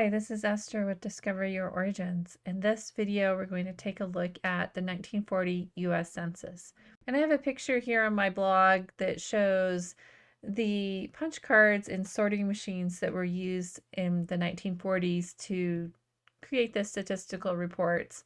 Hi, this is Esther with Discover Your Origins. In this video, we're going to take a look at the 1940 US Census. And I have a picture here on my blog that shows the punch cards and sorting machines that were used in the 1940s to create the statistical reports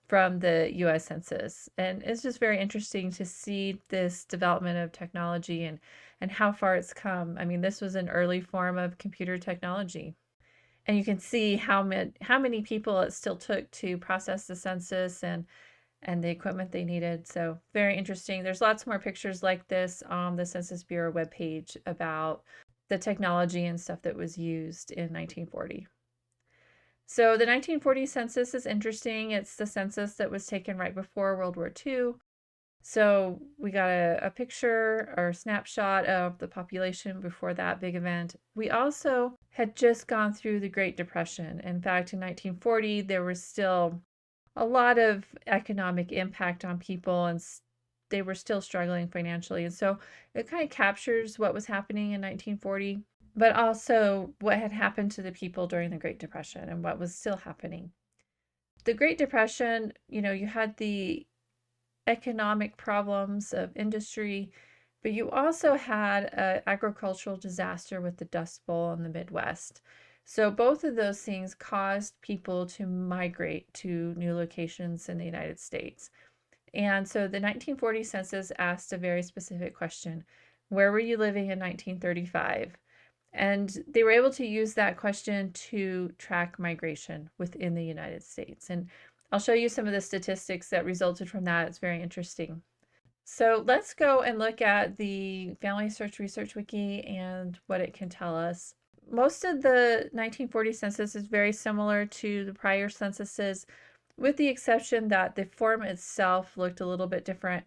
from the US Census. And it's just very interesting to see this development of technology and how far it's come. I mean, this was an early form of computer technology. And you can see how many people it still took to process the census and the equipment they needed. So very interesting. There's lots more pictures like this on the Census Bureau webpage about the technology and stuff that was used in 1940. So the 1940 census is interesting. It's the census that was taken right before World War II. So we got a picture or a snapshot of the population before that big event. We also had just gone through the Great Depression. In fact, in 1940, there was still a lot of economic impact on people and they were still struggling financially. And so it kind of captures what was happening in 1940, but also what had happened to the people during the Great Depression and what was still happening. The Great Depression, you had the economic problems of industry, but you also had an agricultural disaster with the Dust Bowl in the Midwest. So both of those things caused people to migrate to new locations in the United States. And so the 1940 census asked a very specific question: where were you living in 1935? And they were able to use that question to track migration within the United States. And I'll show you some of the statistics that resulted from that. It's very interesting. So let's go and look at the Family Search Research Wiki and what it can tell us. Most of the 1940 census is very similar to the prior censuses, with the exception that the form itself looked a little bit different.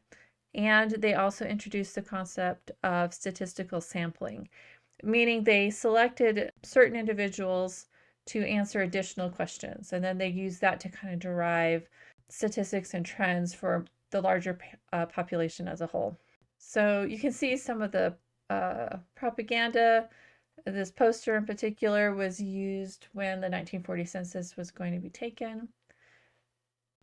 And they also introduced the concept of statistical sampling, meaning they selected certain individuals to answer additional questions, and then they used that to kind of derive statistics and trends for the larger population as a whole. So you can see some of the propaganda. This poster in particular was used when the 1940 census was going to be taken.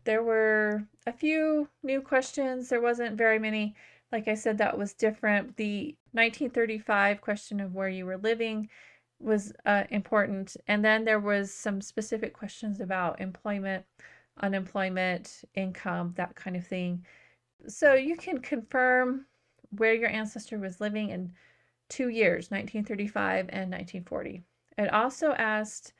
There were a few new questions. There wasn't very many. Like I said, that was different. The 1935 question of where you were living was important. And then there was some specific questions about employment, unemployment, income, that kind of thing. So you can confirm where your ancestor was living in 2 years, 1935 and 1940. It also asked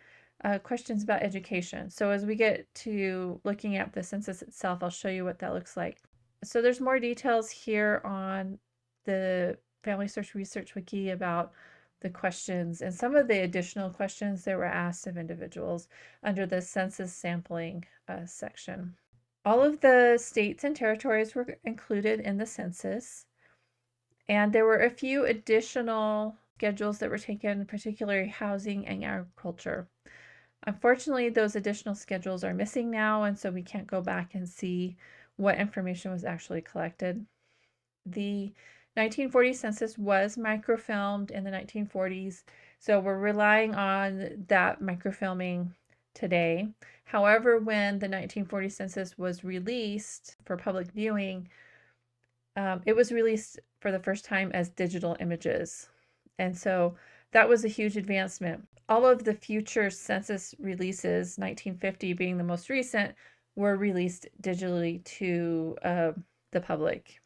questions about education. So as we get to looking at the census itself, I'll show you what that looks like. So there's more details here on the Family Search Research Wiki about the questions and some of the additional questions that were asked of individuals under the census sampling section. All of the states and territories were included in the census, and there were a few additional schedules that were taken, particularly housing and agriculture. Unfortunately, those additional schedules are missing now, and so we can't go back and see what information was actually collected. The 1940 census was microfilmed in the 1940s, so we're relying on that microfilming today. However, when the 1940 census was released for public viewing, it was released for the first time as digital images. And so that was a huge advancement. All of the future census releases, 1950 being the most recent, were released digitally to the public.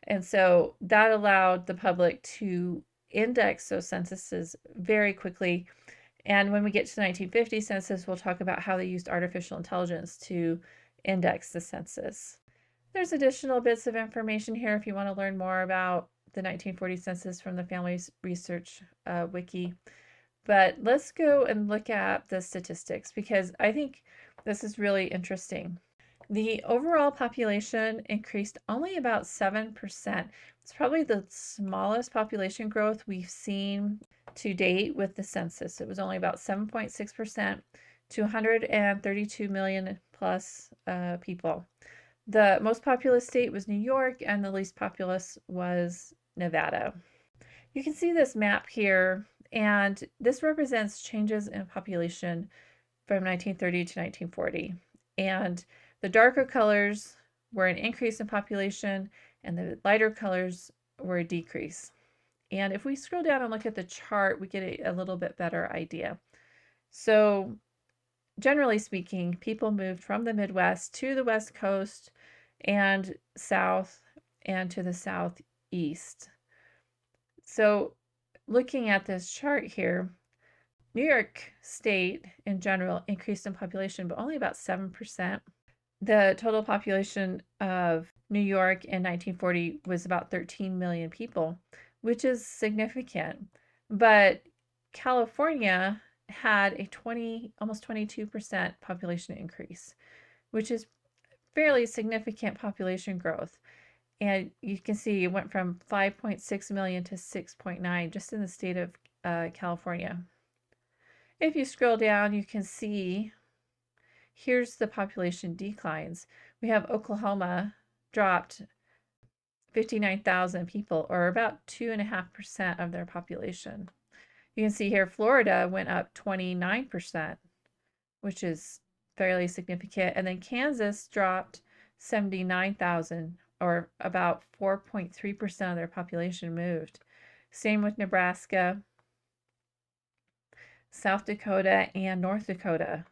And so that allowed the public to index those censuses very quickly. And when we get to the 1950 census, we'll talk about how they used artificial intelligence to index the census. There's additional bits of information here if you want to learn more about the 1940 census from the Family Research Wiki. But let's go and look at the statistics because I think this is really interesting. The overall population increased only about 7%. It's probably the smallest population growth we've seen to date with the census. It was only about 7.6% to 132 million plus people. The most populous state was New York, and the least populous was Nevada. You can see this map here And this represents changes in population from 1930 to 1940. And the darker colors were an increase in population, and the lighter colors were a decrease. And if we scroll down and look at the chart, we get a little bit better idea. So generally speaking, people moved from the Midwest to the West Coast and south and to the southeast. So looking at this chart here, New York State in general increased in population, but only about 7%. The total population of New York in 1940 was about 13 million people, which is significant. But California had a almost 22% population increase, which is fairly significant population growth. And you can see it went from 5.6 million to 6.9 just in the state of California. If you scroll down, you can see here's the population declines. We have Oklahoma dropped 59,000 people, or about 2.5% of their population. You can see here Florida went up 29%, which is fairly significant. And then Kansas dropped 79,000, or about 4.3% of their population moved. Same with Nebraska, South Dakota, and North Dakota.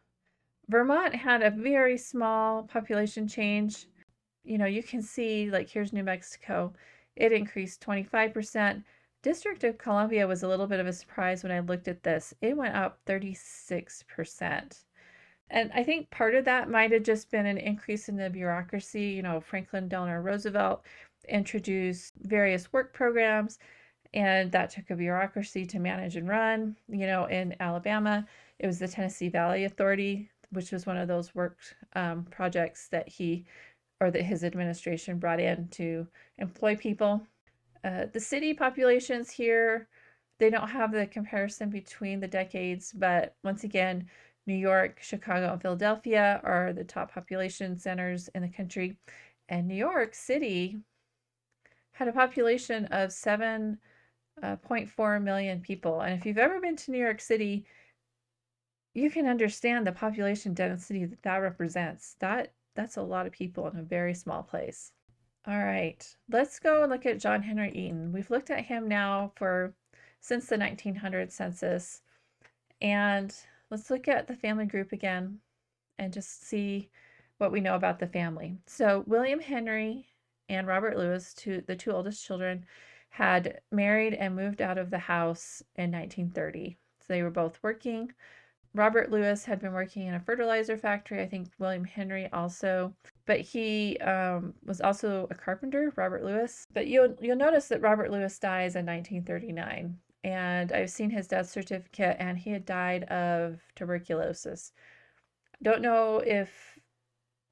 Vermont had a very small population change. You can see, like, here's New Mexico. It increased 25%. District of Columbia was a little bit of a surprise when I looked at this. It went up 36%. And I think part of that might have just been an increase in the bureaucracy. Franklin Delano Roosevelt introduced various work programs, and that took a bureaucracy to manage and run. In Alabama, it was the Tennessee Valley Authority, which was one of those work projects that his administration brought in to employ people. The city populations here, they don't have the comparison between the decades, but once again, New York, Chicago, and Philadelphia are the top population centers in the country. And New York City had a population of 7.4 million people. And if you've ever been to New York City, you can understand the population density that represents. That's a lot of people in a very small place. All right, let's go and look at John Henry Eaton. We've looked at him now since the 1900 census. And let's look at the family group again and just see what we know about the family. So William Henry and Robert Lewis, the two oldest children, had married and moved out of the house in 1930. So they were both working. Robert Lewis had been working in a fertilizer factory. I think William Henry also, but he was also a carpenter, Robert Lewis. But you'll notice that Robert Lewis dies in 1939. And I've seen his death certificate, and he had died of tuberculosis. Don't know if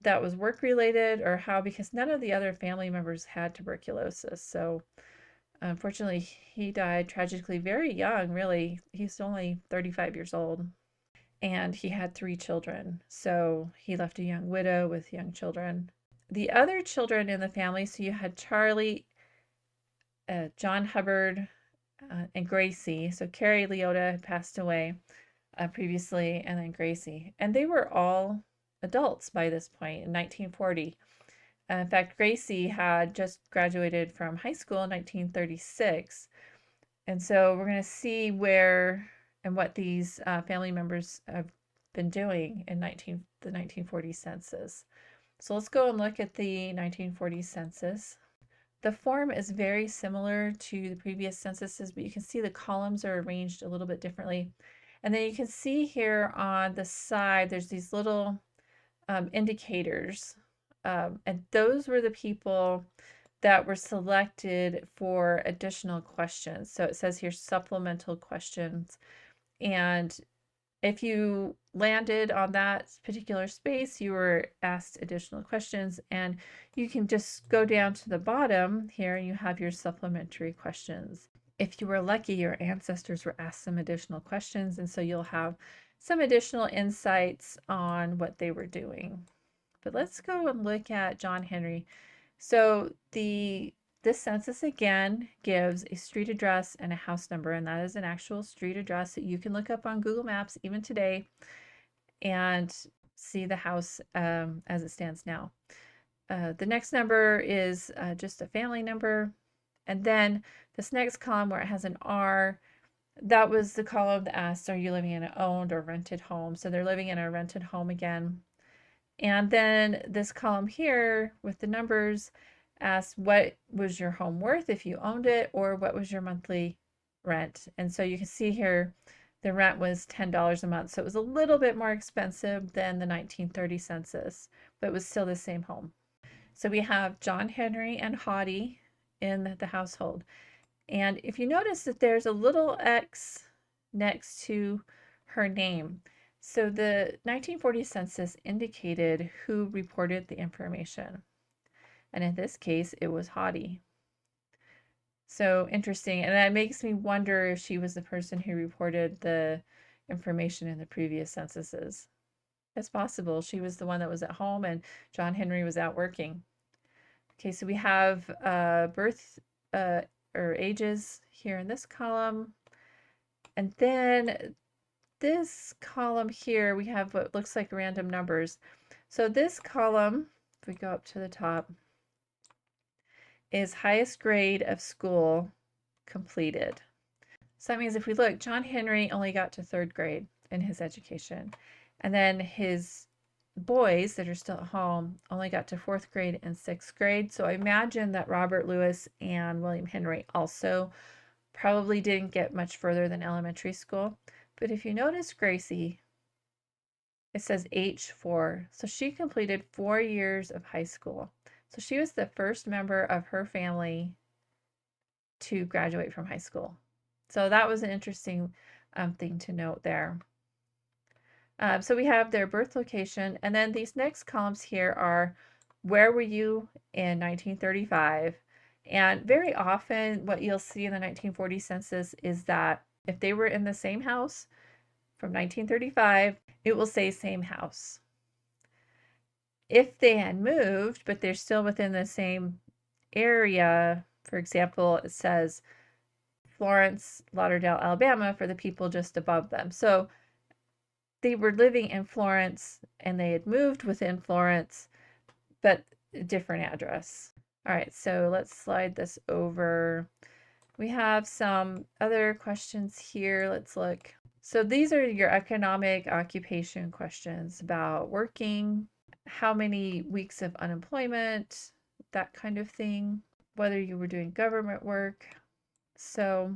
that was work related or how, because none of the other family members had tuberculosis. So unfortunately, he died tragically very young, really. He's only 35 years old. And he had 3 children. So he left a young widow with young children. The other children in the family, so you had Charlie, John Hubbard, and Gracie. So Carrie Leota had passed away previously, and then Gracie. And they were all adults by this point in 1940. In fact, Gracie had just graduated from high school in 1936. And so we're going to see where and what these family members have been doing in the 1940 census. So let's go and look at the 1940 census. The form is very similar to the previous censuses, but you can see the columns are arranged a little bit differently. And then you can see here on the side, there's these little indicators. And those were the people that were selected for additional questions. So it says here supplemental questions. And if you landed on that particular space, you were asked additional questions, and you can just go down to the bottom here and you have your supplementary questions. If you were lucky, your ancestors were asked some additional questions, and so you'll have some additional insights on what they were doing. But let's go and look at John Henry. So the this census again gives a street address and a house number, and that is an actual street address that you can look up on Google Maps even today and see the house as it stands now. The next number is just a family number. And then this next column where it has an R, that was the column that asked, are you living in an owned or rented home? So they're living in a rented home again. And then this column here with the numbers asks, what was your home worth if you owned it, or what was your monthly rent? And so you can see here the rent was $10 a month. So it was a little bit more expensive than the 1930 census, but it was still the same home. So we have John Henry and Hattie in the household. And if you notice that there's a little X next to her name, so the 1940 census indicated who reported the information. And in this case, it was Hattie. So interesting. And that makes me wonder if she was the person who reported the information in the previous censuses. It's possible. She was the one that was at home and John Henry was out working. Okay, so we have birth or ages here in this column. And then this column here, we have what looks like random numbers. So this column, if we go up to the top, is highest grade of school completed. So that means if we look, John Henry only got to 3rd grade in his education. And then his boys that are still at home only got to 4th grade and 6th grade. So I imagine that Robert Lewis and William Henry also probably didn't get much further than elementary school. But if you notice Gracie, it says H4. So she completed 4 years of high school. So she was the first member of her family to graduate from high school. So that was an interesting thing to note there. So we have their birth location, and then these next columns here are where were you in 1935? And very often what you'll see in the 1940 census is that if they were in the same house from 1935, it will say same house. If they had moved, but they're still within the same area, for example, it says Florence, Lauderdale, Alabama for the people just above them. So they were living in Florence and they had moved within Florence, but a different address. All right, so let's slide this over. We have some other questions here. Let's look. So these are your economic occupation questions about working, how many weeks of unemployment, that kind of thing, whether you were doing government work. So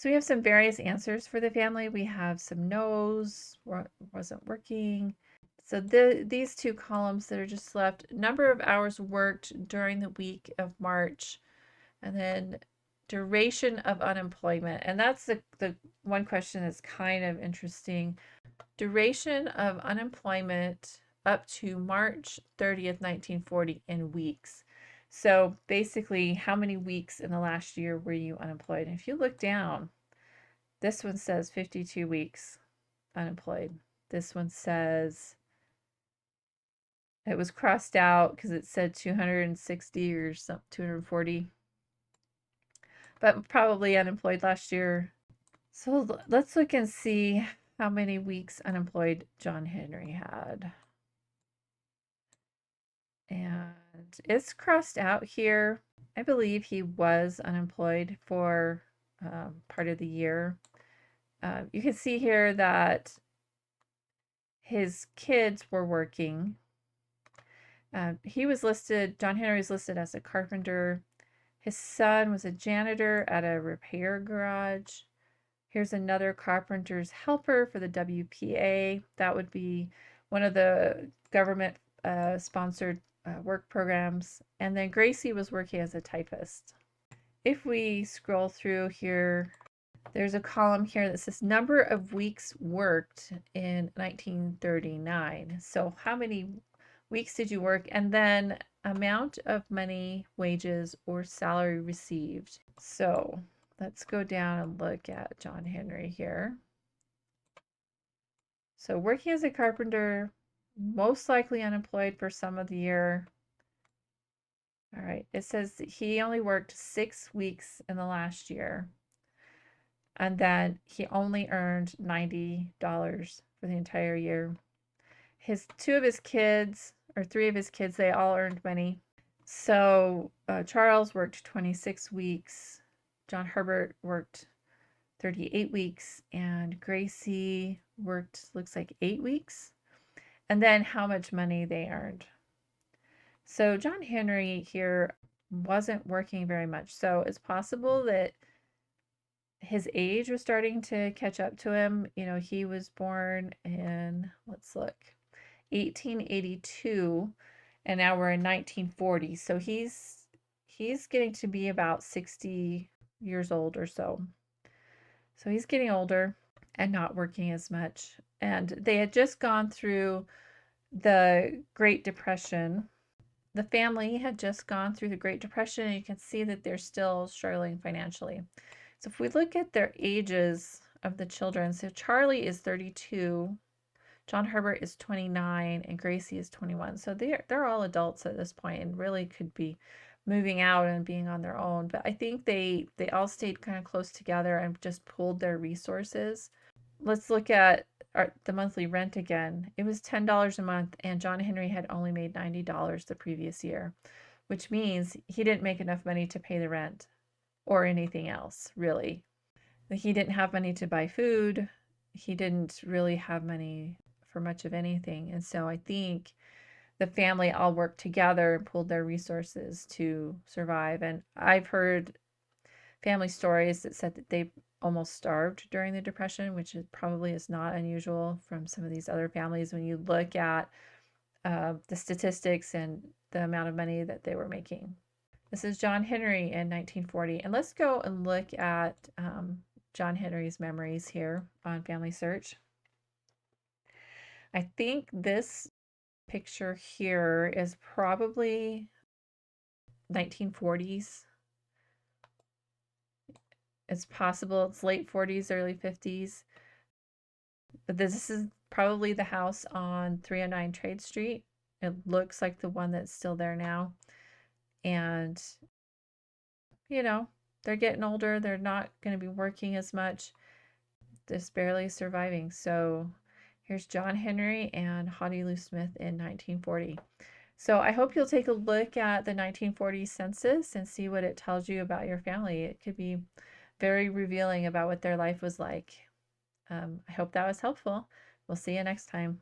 we have some various answers for the family. We have some no's, wasn't working. So these two columns that are just left, number of hours worked during the week of March, and then duration of unemployment. And that's the one question that's kind of interesting. Duration of unemployment up to March 30th, 1940 in weeks. So basically, how many weeks in the last year were you unemployed? And if you look down, this one says 52 weeks unemployed. This one says it was crossed out because it said 260 or some 240, but probably unemployed last year. So let's look and see how many weeks unemployed John Henry had. And it's crossed out here. I believe he was unemployed for part of the year. You can see here that his kids were working. He was listed, John Henry was listed as a carpenter. His son was a janitor at a repair garage. Here's another carpenter's helper for the WPA. That would be one of the government sponsored work programs. And then Gracie was working as a typist. If we scroll through here, there's a column here that says number of weeks worked in 1939. So how many weeks did you work? And then amount of money, wages, or salary received. So let's go down and look at John Henry here. So working as a carpenter, most likely unemployed for some of the year. All right, it says that he only worked 6 weeks in the last year, and then he only earned $90 for the entire year. His two of his kids, or three of his kids, they all earned money. So Charles worked 26 weeks. John Herbert worked 38 weeks, and Gracie worked, looks like 8 weeks. And then how much money they earned. So John Henry here wasn't working very much. So it's possible that his age was starting to catch up to him. You know, he was born in, let's look, 1882, and now we're in 1940. So he's getting to be about 60 years old or so. So he's getting older and not working as much. And they had just gone through the Great Depression. The family had just gone through the Great Depression, and you can see that they're still struggling financially. So if we look at their ages of the children, so Charlie is 32, John Herbert is 29, and Gracie is 21. So they're all adults at this point and really could be moving out and being on their own. But I think they all stayed kind of close together and just pooled their resources. Let's look at the monthly rent again. It was $10 a month, and John Henry had only made $90 the previous year, which means he didn't make enough money to pay the rent or anything else, really. He didn't have money to buy food. He didn't really have money for much of anything. And so I think the family all worked together and pooled their resources to survive. And I've heard family stories that said that they almost starved during the Depression, which probably is not unusual from some of these other families when you look at the statistics and the amount of money that they were making. This is John Henry in 1940. And let's go and look at John Henry's memories here on Family Search. I think this picture here is probably 1940s. It's possible it's late 40s, early 50s. But this is probably the house on 309 Trade Street. It looks like the one that's still there now. And, you know, they're getting older. They're not going to be working as much. Just barely surviving. So here's John Henry and Hattie Lou Smith in 1940. So I hope you'll take a look at the 1940 census and see what it tells you about your family. It could be very revealing about what their life was like. I hope that was helpful. We'll see you next time.